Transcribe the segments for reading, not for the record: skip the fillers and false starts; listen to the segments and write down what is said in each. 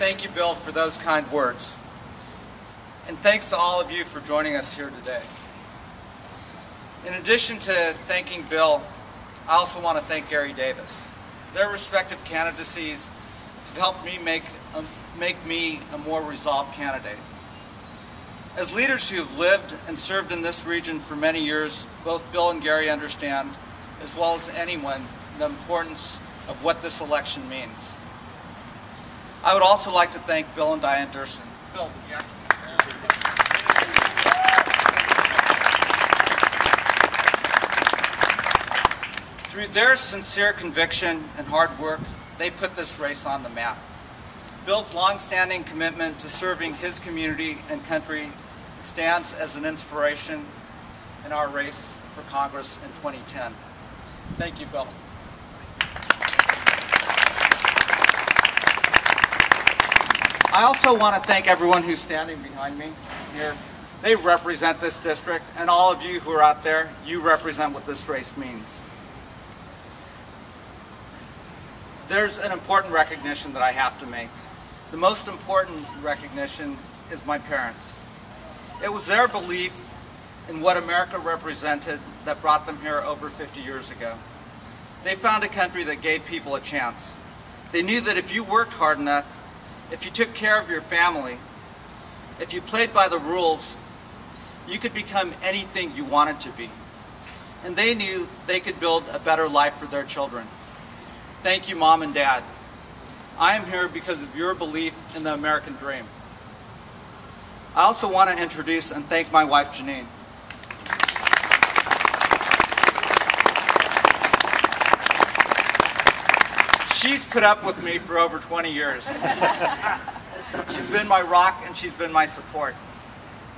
Thank you, Bill, for those kind words. And thanks to all of you for joining us here today. In addition to thanking Bill, I also want to thank Gary Davis. Their respective candidacies have helped me make me a more resolved candidate. As leaders who have lived and served in this region for many years, both Bill and Gary understand, as well as anyone, the importance of what this election means. I would also like to thank Bill and Diane Durson. Bill, through their sincere conviction and hard work, they put this race on the map. Bill's long-standing commitment to serving his community and country stands as an inspiration in our race for Congress in 2010. Thank you, Bill. I also want to thank everyone who's standing behind me here. They represent this district, and all of you who are out there, you represent what this race means. There's an important recognition that I have to make. The most important recognition is my parents. It was their belief in what America represented that brought them here over 50 years ago. They found a country that gave people a chance. They knew that if you worked hard enough, if you took care of your family, if you played by the rules, you could become anything you wanted to be. And they knew they could build a better life for their children. Thank you, Mom and Dad. I am here because of your belief in the American dream. I also want to introduce and thank my wife, Janine. She's put up with me for over 20 years. She's been my rock and she's been my support.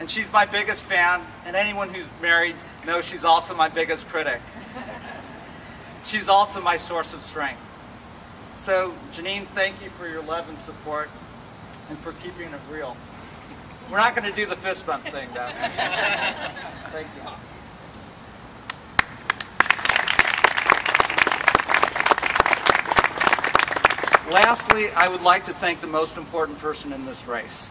And she's my biggest fan, and anyone who's married knows she's also my biggest critic. She's also my source of strength. So, Janine, thank you for your love and support and for keeping it real. We're not going to do the fist bump thing, though. Thank you. Lastly, I would like to thank the most important person in this race,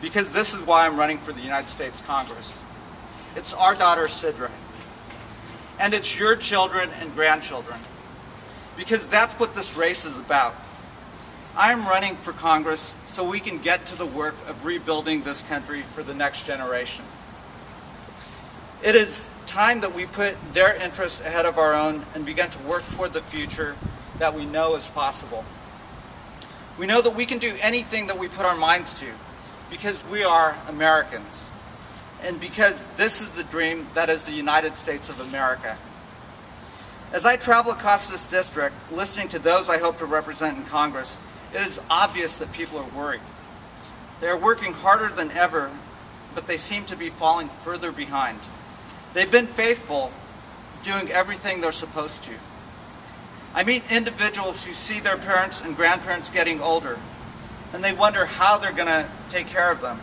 because this is why I'm running for the United States Congress. It's our daughter, Sidra, and it's your children and grandchildren, because that's what this race is about. I'm running for Congress so we can get to the work of rebuilding this country for the next generation. It is time that we put their interests ahead of our own and begin to work toward the future that we know is possible. We know that we can do anything that we put our minds to because we are Americans, and because this is the dream that is the United States of America. As I travel across this district, listening to those I hope to represent in Congress, it is obvious that people are worried. They are working harder than ever, but they seem to be falling further behind. They've been faithful, doing everything they're supposed to. I meet individuals who see their parents and grandparents getting older, and they wonder how they're going to take care of them.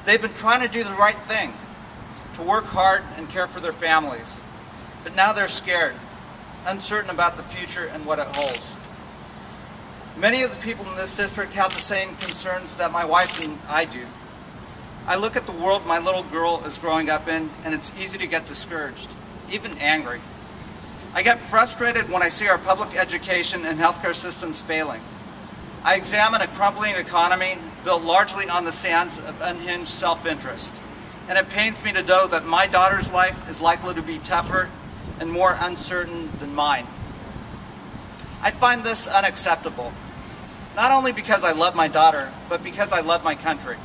They've been trying to do the right thing, to work hard and care for their families, but now they're scared, uncertain about the future and what it holds. Many of the people in this district have the same concerns that my wife and I do. I look at the world my little girl is growing up in, and it's easy to get discouraged, even angry. I get frustrated when I see our public education and healthcare systems failing. I examine a crumbling economy built largely on the sands of unhinged self-interest, and it pains me to know that my daughter's life is likely to be tougher and more uncertain than mine. I find this unacceptable, not only because I love my daughter, but because I love my country.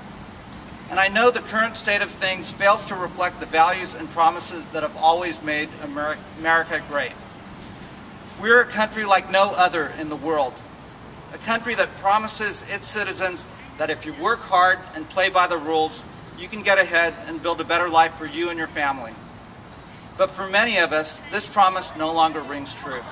And I know the current state of things fails to reflect the values and promises that have always made America great. We're a country like no other in the world, a country that promises its citizens that if you work hard and play by the rules, you can get ahead and build a better life for you and your family. But for many of us, this promise no longer rings true.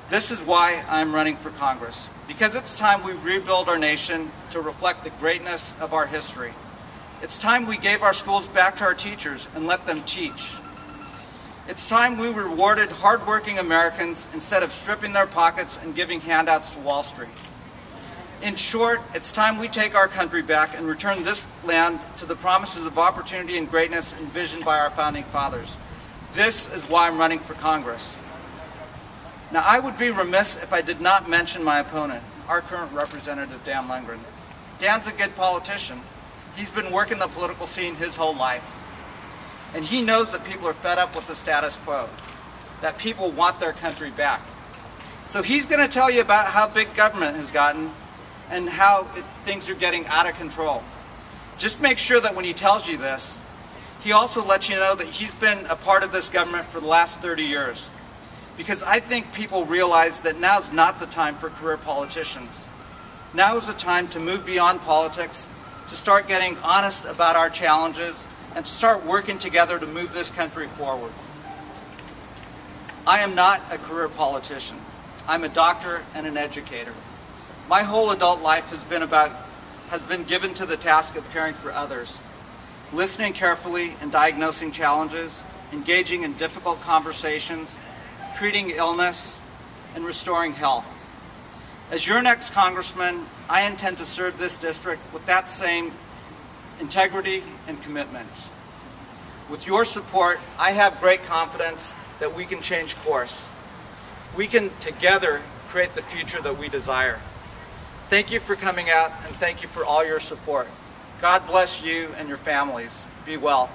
This is why I'm running for Congress, because it's time we rebuild our nation to reflect the greatness of our history. It's time we gave our schools back to our teachers and let them teach. It's time we rewarded hardworking Americans instead of stripping their pockets and giving handouts to Wall Street. In short, it's time we take our country back and return this land to the promises of opportunity and greatness envisioned by our founding fathers. This is why I'm running for Congress. Now, I would be remiss if I did not mention my opponent, our current representative, Dan Lundgren. Dan's a good politician. He's been working the political scene his whole life. And he knows that people are fed up with the status quo, that people want their country back. So he's going to tell you about how big government has gotten and how things are getting out of control. Just make sure that when he tells you this, he also lets you know that he's been a part of this government for the last 30 years. Because I think people realize that now's not the time for career politicians. Now is the time to move beyond politics, to start getting honest about our challenges, and to start working together to move this country forward. I am not a career politician. I'm a doctor and an educator. My whole adult life has been given to the task of caring for others, listening carefully and diagnosing challenges, engaging in difficult conversations, treating illness, and restoring health. As your next congressman, I intend to serve this district with that same integrity and commitment. With your support, I have great confidence that we can change course. We can together create the future that we desire. Thank you for coming out, and thank you for all your support. God bless you and your families. Be well.